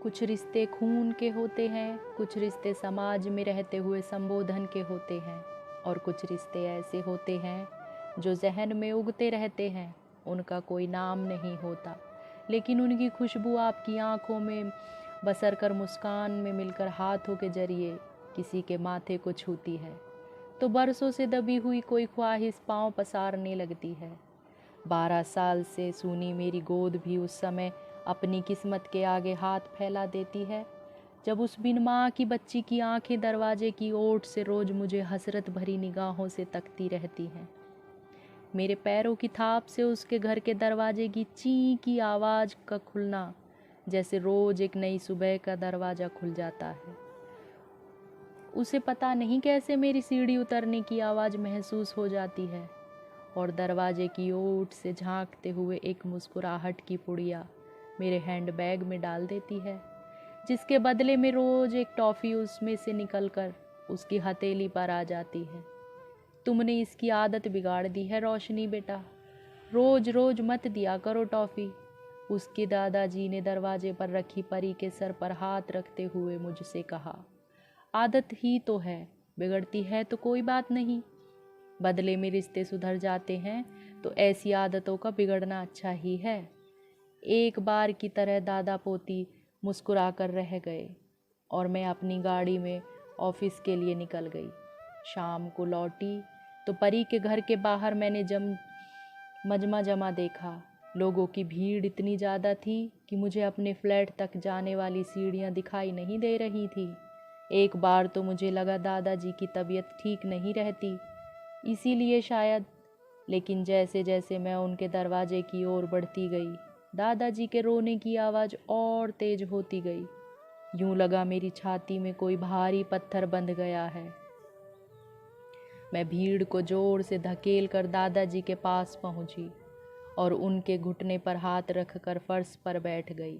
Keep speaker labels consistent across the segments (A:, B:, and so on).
A: कुछ रिश्ते खून के होते हैं, कुछ रिश्ते समाज में रहते हुए संबोधन के होते हैं, और कुछ रिश्ते ऐसे होते हैं जो जहन में उगते रहते हैं। उनका कोई नाम नहीं होता, लेकिन उनकी खुशबू आपकी आंखों में बसर कर, मुस्कान में मिलकर, हाथों के जरिए किसी के माथे को छूती है तो बरसों से दबी हुई कोई ख्वाहिश पांव पसारने लगती है। 12 साल से सूनी मेरी गोद भी उस समय अपनी किस्मत के आगे हाथ फैला देती है, जब उस बिन माँ की बच्ची की आंखें दरवाजे की ओट से रोज मुझे हसरत भरी निगाहों से तकती रहती हैं। मेरे पैरों की थाप से उसके घर के दरवाजे की ची की आवाज़ का खुलना जैसे रोज एक नई सुबह का दरवाज़ा खुल जाता है। उसे पता नहीं कैसे मेरी सीढ़ी उतरने की आवाज़ महसूस हो जाती है, और दरवाजे की ओट से झांकते हुए एक मुस्कुराहट की पुड़िया मेरे हैंडबैग में डाल देती है, जिसके बदले में रोज़ एक टॉफ़ी उसमें से निकलकर उसकी हथेली पर आ जाती है। तुमने इसकी आदत बिगाड़ दी है रोशनी बेटा, रोज रोज मत दिया करो टॉफ़ी। उसके दादाजी ने दरवाजे पर रखी परी के सर पर हाथ रखते हुए मुझसे कहा। आदत ही तो है, बिगड़ती है तो कोई बात नहीं। बदले में रिश्ते सुधर जाते हैं तो ऐसी आदतों का बिगड़ना अच्छा ही है। एक बार की तरह दादा पोती मुस्कुरा कर रह गए और मैं अपनी गाड़ी में ऑफिस के लिए निकल गई। शाम को लौटी तो परी के घर के बाहर मैंने मजमा जमा देखा। लोगों की भीड़ इतनी ज़्यादा थी कि मुझे अपने फ्लैट तक जाने वाली सीढ़ियाँ दिखाई नहीं दे रही थी। एक बार तो मुझे लगा दादाजी की तबीयत ठीक नहीं रहती, इसीलिए शायद। लेकिन जैसे जैसे मैं उनके दरवाजे की ओर बढ़ती गई, दादाजी के रोने की आवाज़ और तेज होती गई। यूं लगा मेरी छाती में कोई भारी पत्थर बंध गया है। मैं भीड़ को जोर से धकेल कर दादाजी के पास पहुंची और उनके घुटने पर हाथ रखकर फर्श पर बैठ गई।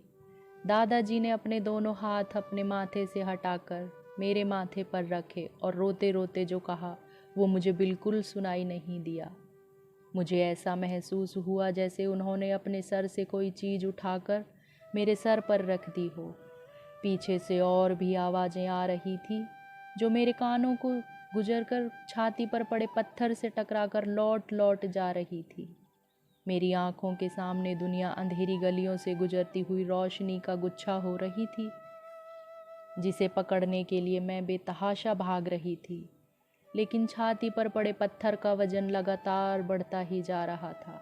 A: दादाजी ने अपने दोनों हाथ अपने माथे से हटाकर मेरे माथे पर रखे और रोते रोते जो कहा वो मुझे बिल्कुल सुनाई नहीं दिया। मुझे ऐसा महसूस हुआ जैसे उन्होंने अपने सर से कोई चीज़ उठाकर मेरे सर पर रख दी हो। पीछे से और भी आवाज़ें आ रही थी जो मेरे कानों को गुजरकर छाती पर पड़े पत्थर से टकराकर लौट लौट जा रही थी। मेरी आंखों के सामने दुनिया अंधेरी गलियों से गुजरती हुई रोशनी का गुच्छा हो रही थी, जिसे पकड़ने के लिए मैं बेतहाशा भाग रही थी। लेकिन छाती पर पड़े पत्थर का वजन लगातार बढ़ता ही जा रहा था।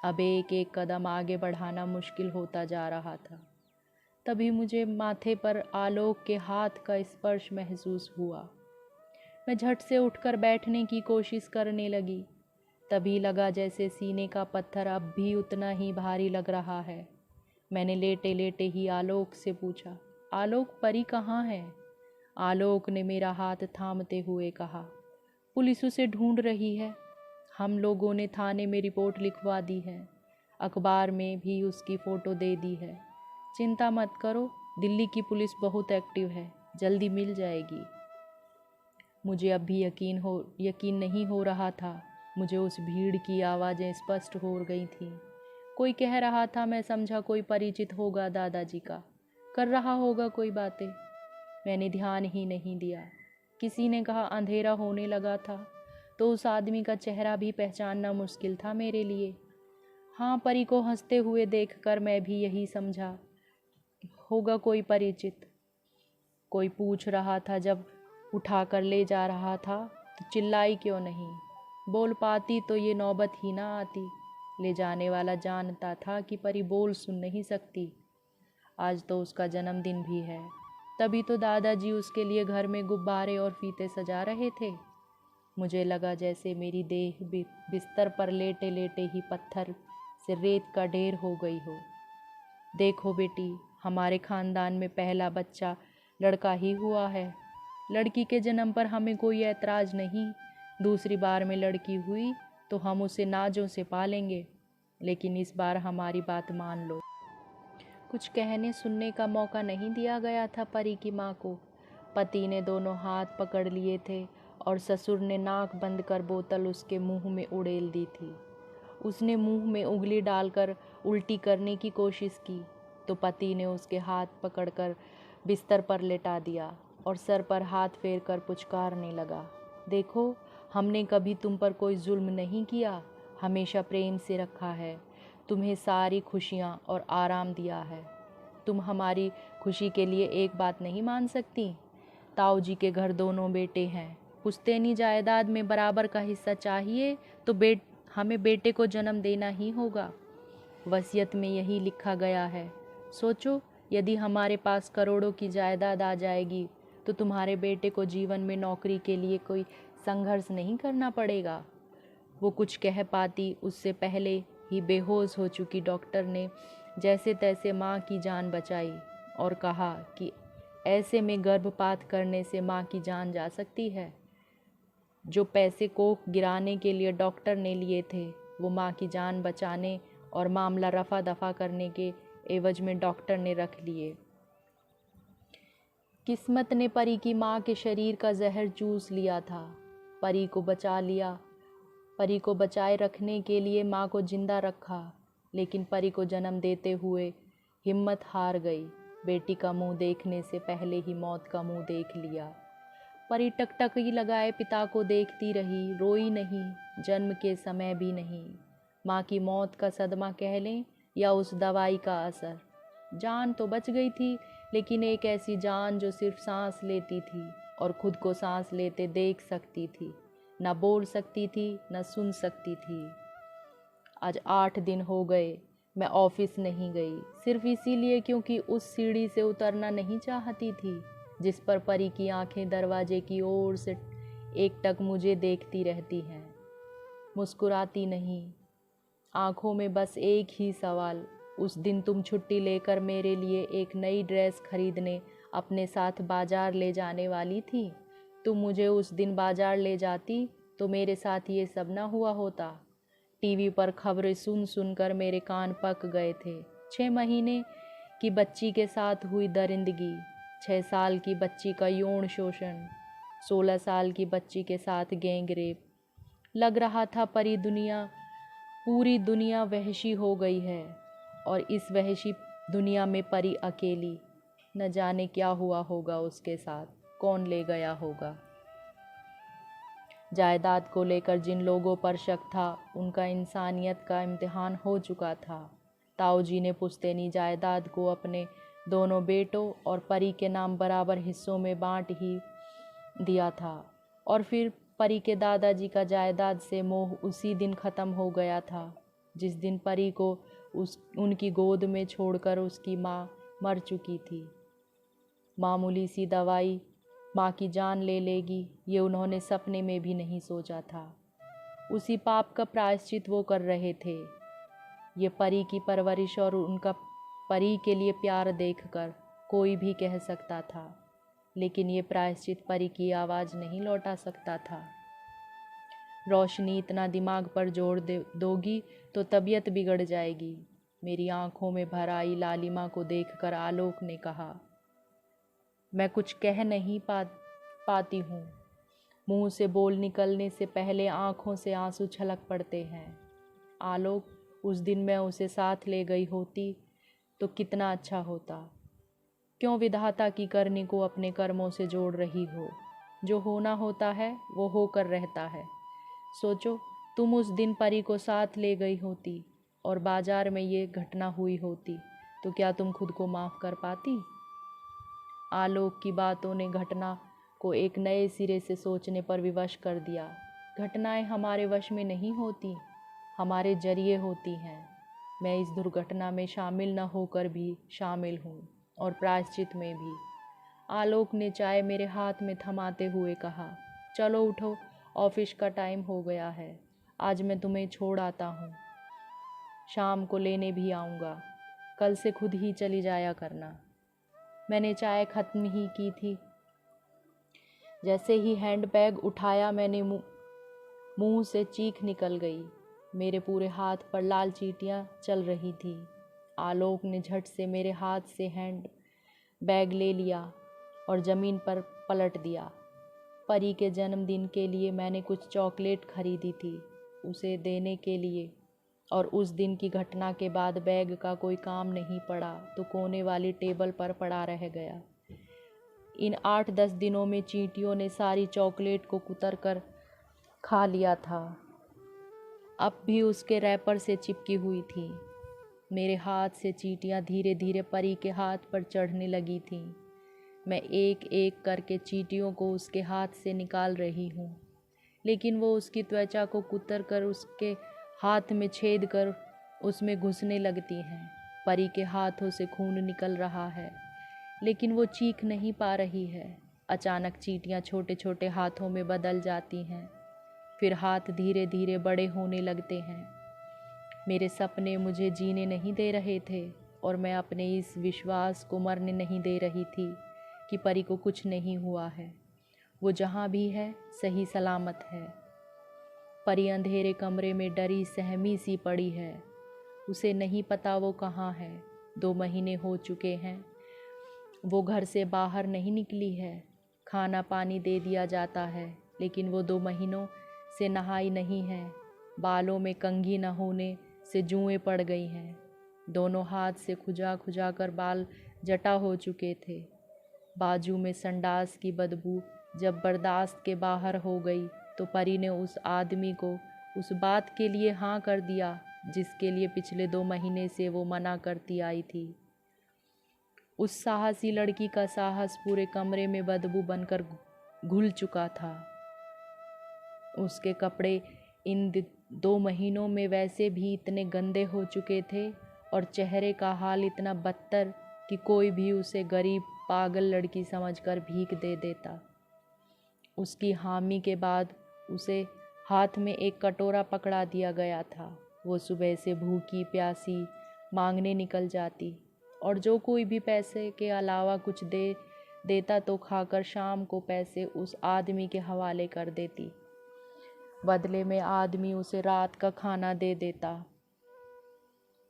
A: अब एक एक कदम आगे बढ़ाना मुश्किल होता जा रहा था। तभी मुझे माथे पर आलोक के हाथ का स्पर्श महसूस हुआ। मैं झट से उठकर बैठने की कोशिश करने लगी। तभी लगा जैसे सीने का पत्थर अब भी उतना ही भारी लग रहा है। मैंने लेटे लेटे ही आलोक से पूछा, आलोक, परी कहाँ है? आलोक ने मेरा हाथ थामते हुए कहा, पुलिस उसे ढूंढ रही है। हम लोगों ने थाने में रिपोर्ट लिखवा दी है, अखबार में भी उसकी फ़ोटो दे दी है। चिंता मत करो, दिल्ली की पुलिस बहुत एक्टिव है, जल्दी मिल जाएगी। मुझे अब भी यकीन नहीं हो रहा था। मुझे उस भीड़ की आवाज़ें स्पष्ट हो गई थीं। कोई कह रहा था, मैं समझा कोई परिचित होगा दादाजी का, कर रहा होगा कोई बातें। मैंने ध्यान ही नहीं दिया। किसी ने कहा अंधेरा होने लगा था, तो उस आदमी का चेहरा भी पहचानना मुश्किल था मेरे लिए। हाँ, परी को हंसते हुए देखकर मैं भी यही समझा, होगा कोई परिचित। कोई पूछ रहा था, जब उठा कर ले जा रहा था तो चिल्लाई क्यों नहीं? बोल पाती तो ये नौबत ही ना आती। ले जाने वाला जानता था कि परी बोल सुन नहीं सकती। आज तो उसका जन्मदिन भी है, तभी तो दादाजी उसके लिए घर में गुब्बारे और फीते सजा रहे थे। मुझे लगा जैसे मेरी देह बिस्तर पर लेटे लेटे ही पत्थर से रेत का ढेर हो गई हो। देखो बेटी, हमारे खानदान में पहला बच्चा लड़का ही हुआ है। लड़की के जन्म पर हमें कोई ऐतराज़ नहीं। दूसरी बार में लड़की हुई तो हम उसे नाजों से पालेंगे, लेकिन इस बार हमारी बात मान लो। कुछ कहने सुनने का मौका नहीं दिया गया था परी की माँ को। पति ने दोनों हाथ पकड़ लिए थे और ससुर ने नाक बंद कर बोतल उसके मुंह में उड़ेल दी थी। उसने मुंह में उंगली डालकर उल्टी करने की कोशिश की तो पति ने उसके हाथ पकड़कर बिस्तर पर लेटा दिया और सर पर हाथ फेर कर पुचकारने लगा, देखो, हमने कभी तुम पर कोई जुल्म नहीं किया, हमेशा प्रेम से रखा है, तुम्हें सारी खुशियाँ और आराम दिया है। तुम हमारी खुशी के लिए एक बात नहीं मान सकती? ताऊ जी के घर दोनों बेटे हैं, पुश्तैनी जायदाद में बराबर का हिस्सा चाहिए तो हमें बेटे को जन्म देना ही होगा। वसीयत में यही लिखा गया है। सोचो, यदि हमारे पास करोड़ों की जायदाद आ जाएगी तो तुम्हारे बेटे को जीवन में नौकरी के लिए कोई संघर्ष नहीं करना पड़ेगा। वो कुछ कह पाती उससे पहले ही बेहोश हो चुकी डॉक्टर ने जैसे तैसे माँ की जान बचाई और कहा कि ऐसे में गर्भपात करने से माँ की जान जा सकती है। जो पैसे कोख गिराने के लिए डॉक्टर ने लिए थे वो माँ की जान बचाने और मामला रफा दफा करने के एवज में डॉक्टर ने रख लिए। किस्मत ने परी की माँ के शरीर का जहर चूस लिया था। परी को बचा लिया। परी को बचाए रखने के लिए माँ को जिंदा रखा, लेकिन परी को जन्म देते हुए हिम्मत हार गई। बेटी का मुंह देखने से पहले ही मौत का मुंह देख लिया। परी टकटकी लगाए पिता को देखती रही, रोई नहीं, जन्म के समय भी नहीं। माँ की मौत का सदमा कह लें या उस दवाई का असर। जान तो बच गई थी, लेकिन एक ऐसी जान जो सिर्फ सांस लेती थी और खुद को सांस लेते देख सकती थी, न बोल सकती थी, न सुन सकती थी। आज 8 दिन हो गए मैं ऑफिस नहीं गई, सिर्फ इसीलिए क्योंकि उस सीढ़ी से उतरना नहीं चाहती थी जिस पर परी की आंखें दरवाजे की ओर से एकटक मुझे देखती रहती हैं। मुस्कुराती नहीं, आंखों में बस एक ही सवाल, उस दिन तुम छुट्टी लेकर मेरे लिए एक नई ड्रेस खरीदने अपने साथ बाजार ले जाने वाली थी। तुम मुझे उस दिन बाजार ले जाती तो मेरे साथ ये सब ना हुआ होता। टीवी पर खबरें सुन सुनकर मेरे कान पक गए थे। 6 महीने की बच्ची के साथ हुई दरिंदगी, 6 साल की बच्ची का यौन शोषण, 16 साल की बच्ची के साथ गैंग रेप। लग रहा था पूरी दुनिया वहशी हो गई है और इस वहशी दुनिया में परी अकेली। न जाने क्या हुआ होगा उसके साथ, कौन ले गया होगा। जायदाद को लेकर जिन लोगों पर शक था उनका इंसानियत का इम्तिहान हो चुका था। ताऊ जी ने पुश्तैनी जायदाद को अपने दोनों बेटों और परी के नाम बराबर हिस्सों में बांट ही दिया था और फिर परी के दादाजी का जायदाद से मोह उसी दिन ख़त्म हो गया था जिस दिन परी को उनकी गोद में छोड़कर उसकी माँ मर चुकी थी। मामूली सी दवाई माँ की जान ले लेगी, ये उन्होंने सपने में भी नहीं सोचा था। उसी पाप का प्रायश्चित वो कर रहे थे। ये परी की परवरिश और उनका परी के लिए प्यार देखकर कोई भी कह सकता था, लेकिन ये प्रायश्चित परी की आवाज़ नहीं लौटा सकता था। रोशनी इतना दिमाग पर जोर दोगी तो तबीयत बिगड़ जाएगी। मेरी आंखों में भर आई लालिमा को देखकर आलोक ने कहा, मैं कुछ कह नहीं पाती हूँ। मुंह से बोल निकलने से पहले आंखों से आंसू छलक पड़ते हैं। आलोक, उस दिन मैं उसे साथ ले गई होती तो कितना अच्छा होता। क्यों विधाता की करनी को अपने कर्मों से जोड़ रही हो? जो होना होता है वो होकर रहता है। सोचो, तुम उस दिन परी को साथ ले गई होती और बाजार में ये घटना हुई होती तो क्या तुम खुद को माफ़ कर पाती? आलोक की बातों ने घटना को एक नए सिरे से सोचने पर विवश कर दिया। घटनाएं हमारे वश में नहीं होती, हमारे जरिए होती हैं। मैं इस दुर्घटना में शामिल न होकर भी शामिल हूँ और प्रायश्चित में भी। आलोक ने चाय मेरे हाथ में थमाते हुए कहा, चलो उठो, ऑफिस का टाइम हो गया है। आज मैं तुम्हें छोड़ आता हूँ, शाम को लेने भी आऊँगा। कल से खुद ही चली जाया करना। मैंने चाय ख़त्म ही की थी। जैसे ही हैंडबैग उठाया मैंने मुंह से चीख निकल गई। मेरे पूरे हाथ पर लाल चींटियां चल रही थी। आलोक ने झट से मेरे हाथ से हैंड बैग ले लिया और ज़मीन पर पलट दिया। परी के जन्मदिन के लिए मैंने कुछ चॉकलेट खरीदी थी, उसे देने के लिए और उस दिन की घटना के बाद बैग का कोई काम नहीं पड़ा तो कोने वाली टेबल पर पड़ा रह गया। इन 8-10 दिनों में चींटियों ने सारी चॉकलेट को कुतर कर खा लिया था। अब भी उसके रैपर से चिपकी हुई थी। मेरे हाथ से चींटियां धीरे धीरे परी के हाथ पर चढ़ने लगी थीं। मैं एक एक करके चींटियों को उसके हाथ से निकाल रही हूँ, लेकिन वो उसकी त्वचा को कुतर कर उसके हाथ में छेद कर उसमें घुसने लगती हैं। परी के हाथों से खून निकल रहा है, लेकिन वो चीख नहीं पा रही है। अचानक चींटियां छोटे छोटे हाथों में बदल जाती हैं, फिर हाथ धीरे धीरे बड़े होने लगते हैं। मेरे सपने मुझे जीने नहीं दे रहे थे और मैं अपने इस विश्वास को मरने नहीं दे रही थी कि परी को कुछ नहीं हुआ है। वो जहाँ भी है सही सलामत है। परी अंधेरे कमरे में डरी सहमी सी पड़ी है। उसे नहीं पता वो कहाँ है। 2 महीने हो चुके हैं, वो घर से बाहर नहीं निकली है। खाना पानी दे दिया जाता है, लेकिन वो 2 महीनों से नहाई नहीं है। बालों में कंघी न होने से जुएं पड़ गई हैं। दोनों हाथ से खुजा खुजा कर बाल जटा हो चुके थे। बाजू में संडास की बदबू जब बर्दाश्त के बाहर हो गई तो परी ने उस आदमी को उस बात के लिए हाँ कर दिया जिसके लिए पिछले 2 महीने से वो मना करती आई थी। उस साहसी लड़की का साहस पूरे कमरे में बदबू बनकर घुल चुका था। उसके कपड़े इन 2 महीनों में वैसे भी इतने गंदे हो चुके थे और चेहरे का हाल इतना बदतर कि कोई भी उसे गरीब पागल लड़की समझकर भीख दे देता। उसकी हामी के बाद उसे हाथ में एक कटोरा पकड़ा दिया गया था। वो सुबह से भूखी प्यासी मांगने निकल जाती और जो कोई भी पैसे के अलावा कुछ देता तो खाकर शाम को पैसे उस आदमी के हवाले कर देती। बदले में आदमी उसे रात का खाना दे देता।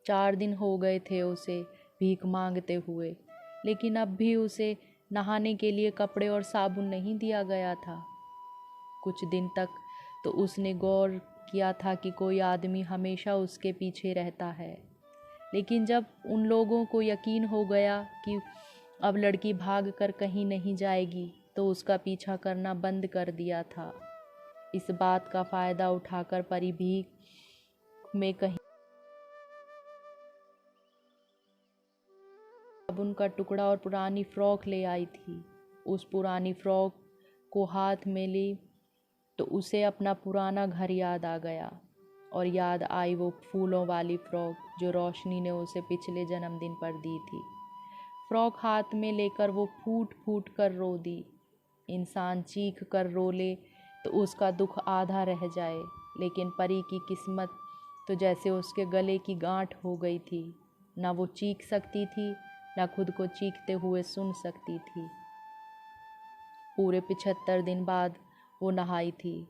A: 4 दिन हो गए थे उसे भीख मांगते हुए, लेकिन अब भी उसे नहाने के लिए कपड़े और साबुन नहीं दिया गया था। कुछ दिन तक तो उसने गौर किया था कि कोई आदमी हमेशा उसके पीछे रहता है, लेकिन जब उन लोगों को यकीन हो गया कि अब लड़की भाग कर कहीं नहीं जाएगी तो उसका पीछा करना बंद कर दिया था। इस बात का फ़ायदा उठाकर परी भीख में कहीं साबुन का टुकड़ा और पुरानी फ्रॉक ले आई थी। उस पुरानी फ्रॉक को हाथ में ली तो उसे अपना पुराना घर याद आ गया और याद आई वो फूलों वाली फ्रॉक जो रोशनी ने उसे पिछले जन्मदिन पर दी थी। फ्रॉक हाथ में लेकर वो फूट फूट कर रो दी। इंसान चीख कर रो ले तो उसका दुख आधा रह जाए, लेकिन परी की किस्मत तो जैसे उसके गले की गांठ हो गई थी। ना वो चीख सकती थी, ना खुद को चीखते हुए सुन सकती थी। पूरे 75 दिन बाद वो नहाई थी।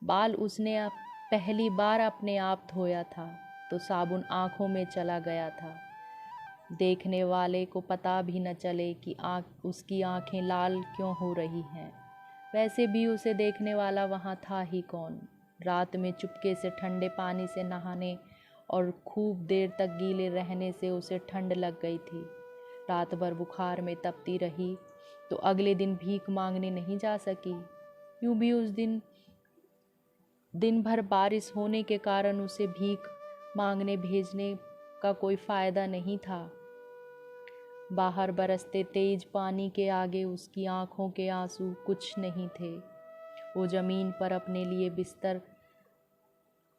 A: बाल उसने पहली बार अपने आप धोया था तो साबुन आँखों में चला गया था। देखने वाले को पता भी न चले कि उसकी आँखें लाल क्यों हो रही हैं। वैसे भी उसे देखने वाला वहाँ था ही कौन। रात में चुपके से ठंडे पानी से नहाने और खूब देर तक गीले रहने से उसे ठंड लग गई थी। रात भर बुखार में तपती रही तो अगले दिन भीख मांगने नहीं जा सकी। यूँ भी उस दिन भर बारिश होने के कारण उसे भीख मांगने भेजने का कोई फ़ायदा नहीं था। बाहर बरसते तेज पानी के आगे उसकी आंखों के आंसू कुछ नहीं थे। वो ज़मीन पर अपने लिए बिस्तर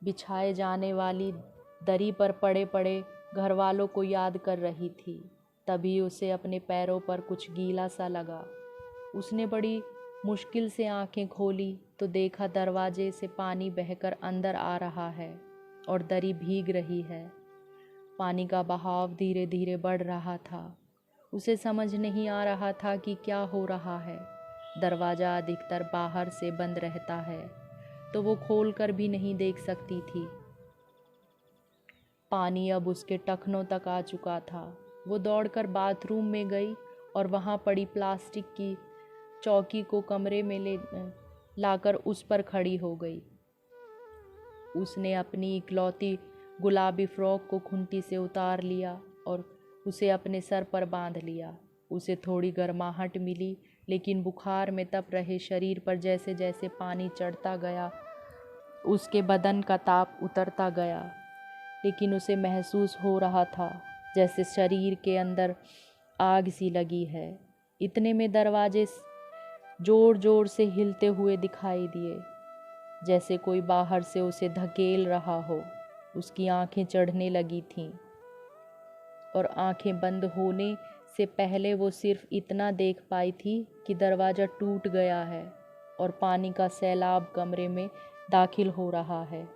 A: बिछाए जाने वाली दरी पर पड़े पड़े घर वालों को याद कर रही थी। तभी उसे अपने पैरों पर कुछ गीला सा लगा। उसने बड़ी मुश्किल से आंखें खोली तो देखा दरवाजे से पानी बहकर अंदर आ रहा है और दरी भीग रही है। पानी का बहाव धीरे धीरे बढ़ रहा था। उसे समझ नहीं आ रहा था कि क्या हो रहा है। दरवाज़ा अधिकतर बाहर से बंद रहता है तो वो खोल कर भी नहीं देख सकती थी। पानी अब उसके टखनों तक आ चुका था। वो दौड़कर बाथरूम में गई और वहाँ पड़ी प्लास्टिक की चौकी को कमरे में लाकर उस पर खड़ी हो गई। उसने अपनी इकलौती गुलाबी फ्रॉक को खूंटी से उतार लिया और उसे अपने सर पर बांध लिया। उसे थोड़ी गर्माहट मिली, लेकिन बुखार में तप रहे शरीर पर जैसे जैसे पानी चढ़ता गया उसके बदन का ताप उतरता गया। लेकिन उसे महसूस हो रहा था जैसे शरीर के अंदर आग सी लगी है। इतने में दरवाजे जोर जोर से हिलते हुए दिखाई दिए, जैसे कोई बाहर से उसे धकेल रहा हो। उसकी आंखें चढ़ने लगी थीं और आंखें बंद होने से पहले वो सिर्फ इतना देख पाई थी कि दरवाज़ा टूट गया है और पानी का सैलाब कमरे में दाखिल हो रहा है।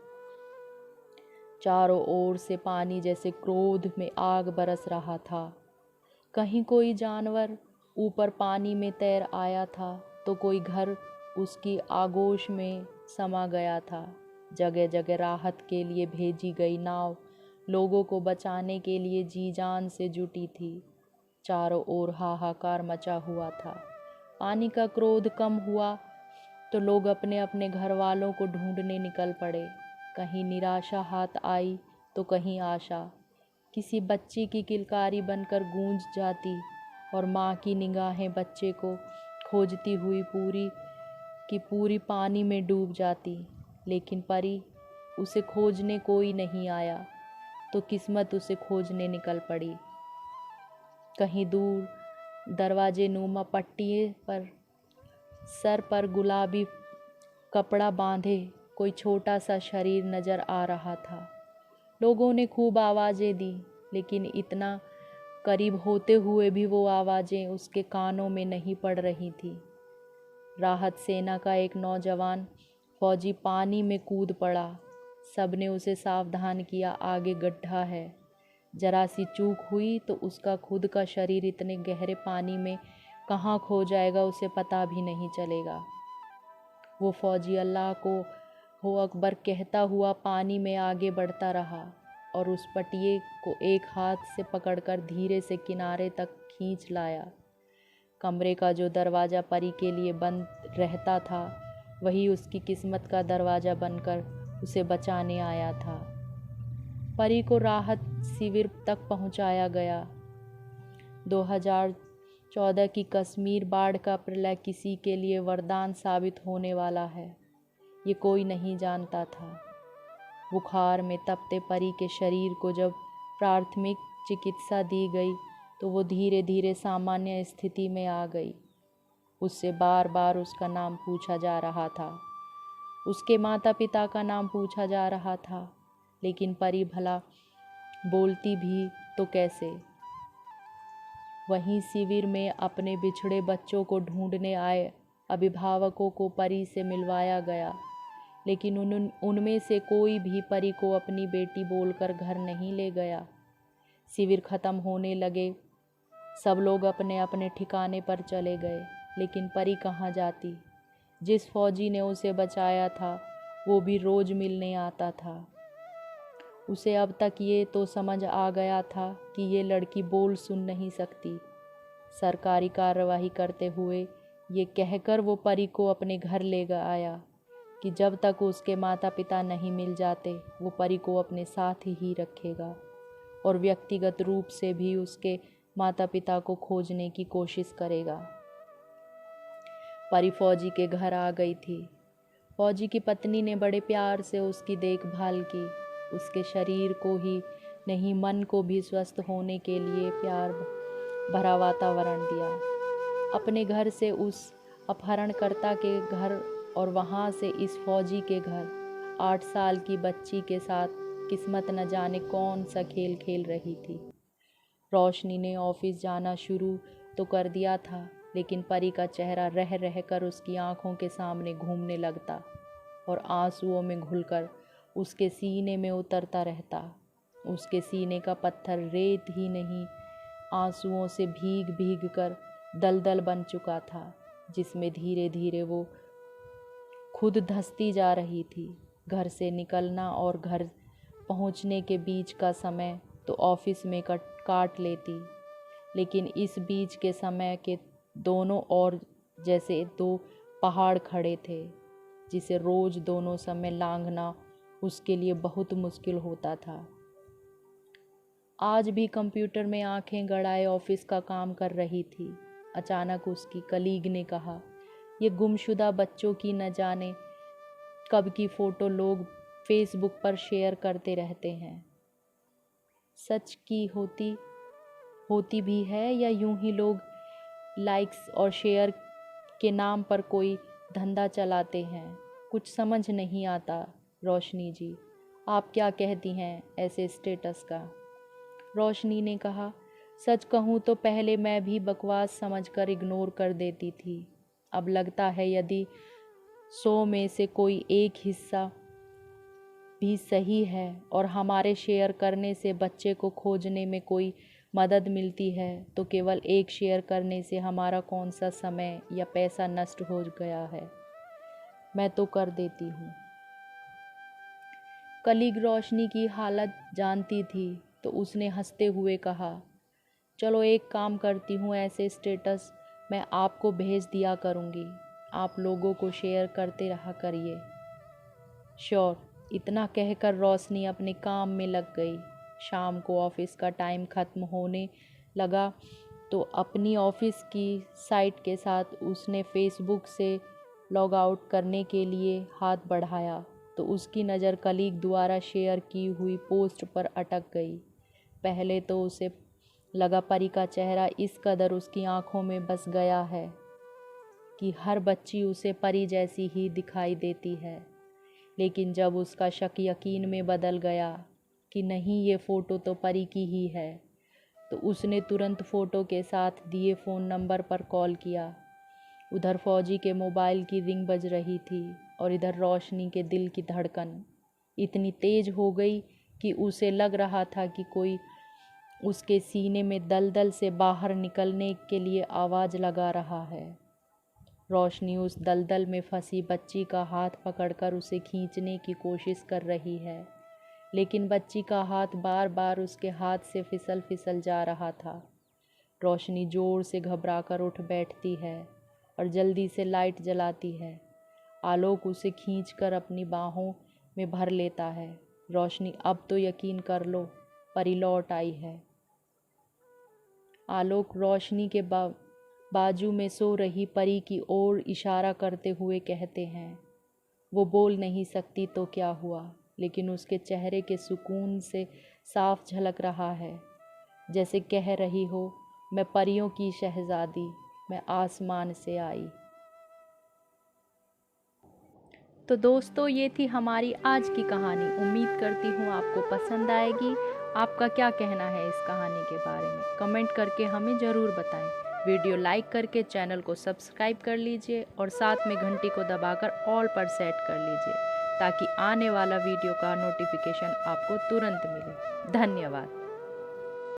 A: चारों ओर से पानी जैसे क्रोध में आग बरस रहा था। कहीं कोई जानवर ऊपर पानी में तैर आया था तो कोई घर उसकी आगोश में समा गया था। जगह जगह राहत के लिए भेजी गई नाव लोगों को बचाने के लिए जी जान से जुटी थी। चारों ओर हाहाकार मचा हुआ था। पानी का क्रोध कम हुआ तो लोग अपने अपने घर वालों को ढूंढने निकल पड़े। कहीं निराशा हाथ आई तो कहीं आशा। किसी बच्ची की किलकारी बनकर गूंज जाती और माँ की निगाहें बच्चे को खोजती हुई पूरी पानी में डूब जाती। लेकिन परी, उसे खोजने कोई नहीं आया तो किस्मत उसे खोजने निकल पड़ी। कहीं दूर दरवाजे नुमा पट्टिए पर सर पर गुलाबी कपड़ा बांधे कोई छोटा सा शरीर नजर आ रहा था। लोगों ने खूब आवाज़ें दी, लेकिन इतना करीब होते हुए भी वो आवाज़ें उसके कानों में नहीं पड़ रही थी। राहत सेना का एक नौजवान फौजी पानी में कूद पड़ा। सबने उसे सावधान किया, आगे गड्ढा है। जरा सी चूक हुई तो उसका खुद का शरीर इतने गहरे पानी में कहाँ खो जाएगा उसे पता भी नहीं चलेगा। वो फौजी अल्लाह को हो अकबर कहता हुआ पानी में आगे बढ़ता रहा और उस पटिए को एक हाथ से पकड़कर धीरे से किनारे तक खींच लाया। कमरे का जो दरवाज़ा परी के लिए बंद रहता था, वही उसकी किस्मत का दरवाज़ा बनकर उसे बचाने आया था। परी को राहत शिविर तक पहुंचाया गया। 2014 की कश्मीर बाढ़ का प्रलय किसी के लिए वरदान साबित होने वाला है, ये कोई नहीं जानता था। बुखार में तपते परी के शरीर को जब प्राथमिक चिकित्सा दी गई तो वो धीरे धीरे सामान्य स्थिति में आ गई। उससे बार बार उसका नाम पूछा जा रहा था, उसके माता पिता का नाम पूछा जा रहा था, लेकिन परी भला बोलती भी तो कैसे। वहीं शिविर में अपने बिछड़े बच्चों को ढूंढने आए अभिभावकों को परी से मिलवाया गया, लेकिन उनमें से कोई भी परी को अपनी बेटी बोलकर घर नहीं ले गया। शिविर खत्म होने लगे, सब लोग अपने अपने ठिकाने पर चले गए, लेकिन परी कहाँ जाती। जिस फौजी ने उसे बचाया था वो भी रोज मिलने आता था। उसे अब तक ये तो समझ आ गया था कि ये लड़की बोल सुन नहीं सकती। सरकारी कार्रवाई करते हुए ये कहकर वो परी को अपने घर ले आया कि जब तक उसके माता पिता नहीं मिल जाते वो परी को अपने साथ ही रखेगा और व्यक्तिगत रूप से भी उसके माता पिता को खोजने की कोशिश करेगा। परी फौजी के घर आ गई थी। फौजी की पत्नी ने बड़े प्यार से उसकी देखभाल की, उसके शरीर को ही नहीं मन को भी स्वस्थ होने के लिए प्यार भरा वातावरण दिया। अपने घर से उस अपहरणकर्ता के घर और वहाँ से इस फौजी के घर 8 साल की बच्ची के साथ किस्मत न जाने कौन सा खेल खेल रही थी। रोशनी ने ऑफिस जाना शुरू तो कर दिया था, लेकिन परी का चेहरा रह रह कर उसकी आंखों के सामने घूमने लगता और आंसुओं में घुलकर उसके सीने में उतरता रहता। उसके सीने का पत्थर रेत ही नहीं, आंसुओं से भीग भीग कर दलदल बन चुका था, जिसमें धीरे धीरे वो खुद धंसती जा रही थी। घर से निकलना और घर पहुंचने के बीच का समय तो ऑफिस में काट लेती, लेकिन इस बीच के समय के दोनों ओर जैसे 2 पहाड़ खड़े थे, जिसे रोज दोनों समय लांघना उसके लिए बहुत मुश्किल होता था। आज भी कंप्यूटर में आंखें गड़ाए ऑफिस का काम कर रही थी। अचानक उसकी कलीग ने कहा, ये गुमशुदा बच्चों की न जाने कब की फ़ोटो लोग फेसबुक पर शेयर करते रहते हैं। सच की होती भी है या यूं ही लोग लाइक्स और शेयर के नाम पर कोई धंधा चलाते हैं? कुछ समझ नहीं आता। रोशनी जी, आप क्या कहती हैं ऐसे स्टेटस का? रोशनी ने कहा, सच कहूँ तो पहले मैं भी बकवास समझकर इग्नोर कर देती थी। अब लगता है यदि 100 में से कोई एक हिस्सा भी सही है और हमारे शेयर करने से बच्चे को खोजने में कोई मदद मिलती है तो केवल एक शेयर करने से हमारा कौन सा समय या पैसा नष्ट हो गया है। मैं तो कर देती हूँ। कलीग रोशनी की हालत जानती थी तो उसने हंसते हुए कहा, चलो एक काम करती हूँ, ऐसे स्टेटस मैं आपको भेज दिया करूँगी, आप लोगों को शेयर करते रहा करिए। श्योर। इतना कहकर रोशनी अपने काम में लग गई। शाम को ऑफिस का टाइम ख़त्म होने लगा तो अपनी ऑफिस की साइट के साथ उसने फेसबुक से लॉग आउट करने के लिए हाथ बढ़ाया तो उसकी नज़र कलीग द्वारा शेयर की हुई पोस्ट पर अटक गई। पहले तो उसे लगा परी का चेहरा इस कदर उसकी आंखों में बस गया है कि हर बच्ची उसे परी जैसी ही दिखाई देती है। लेकिन जब उसका शक यकीन में बदल गया कि नहीं, ये फ़ोटो तो परी की ही है, तो उसने तुरंत फ़ोटो के साथ दिए फ़ोन नंबर पर कॉल किया। उधर फौजी के मोबाइल की रिंग बज रही थी और इधर रोशनी के दिल की धड़कन इतनी तेज़ हो गई कि उसे लग रहा था कि कोई उसके सीने में दलदल से बाहर निकलने के लिए आवाज़ लगा रहा है। रोशनी उस दलदल में फंसी बच्ची का हाथ पकड़कर उसे खींचने की कोशिश कर रही है, लेकिन बच्ची का हाथ बार बार उसके हाथ से फिसल जा रहा था। रोशनी ज़ोर से घबराकर उठ बैठती है और जल्दी से लाइट जलाती है। आलोक उसे खींचकर अपनी बाहों में भर लेता है। रोशनी, अब तो यकीन कर लो, परी लौट आई है। आलोक रोशनी के बाजू में सो रही परी की ओर इशारा करते हुए कहते हैं। वो बोल नहीं सकती तो क्या हुआ, लेकिन उसके चेहरे के सुकून से साफ झलक रहा है, जैसे कह रही हो, मैं परियों की शहजादी, मैं आसमान से आई। तो दोस्तों, ये थी हमारी आज की कहानी। उम्मीद करती हूँ आपको पसंद आएगी। आपका क्या कहना है इस कहानी के बारे में? कमेंट करके हमें ज़रूर बताएं। वीडियो लाइक करके चैनल को सब्सक्राइब कर लीजिए और साथ में घंटी को दबाकर ऑल पर सेट कर लीजिए ताकि आने वाला वीडियो का नोटिफिकेशन आपको तुरंत मिले। धन्यवाद।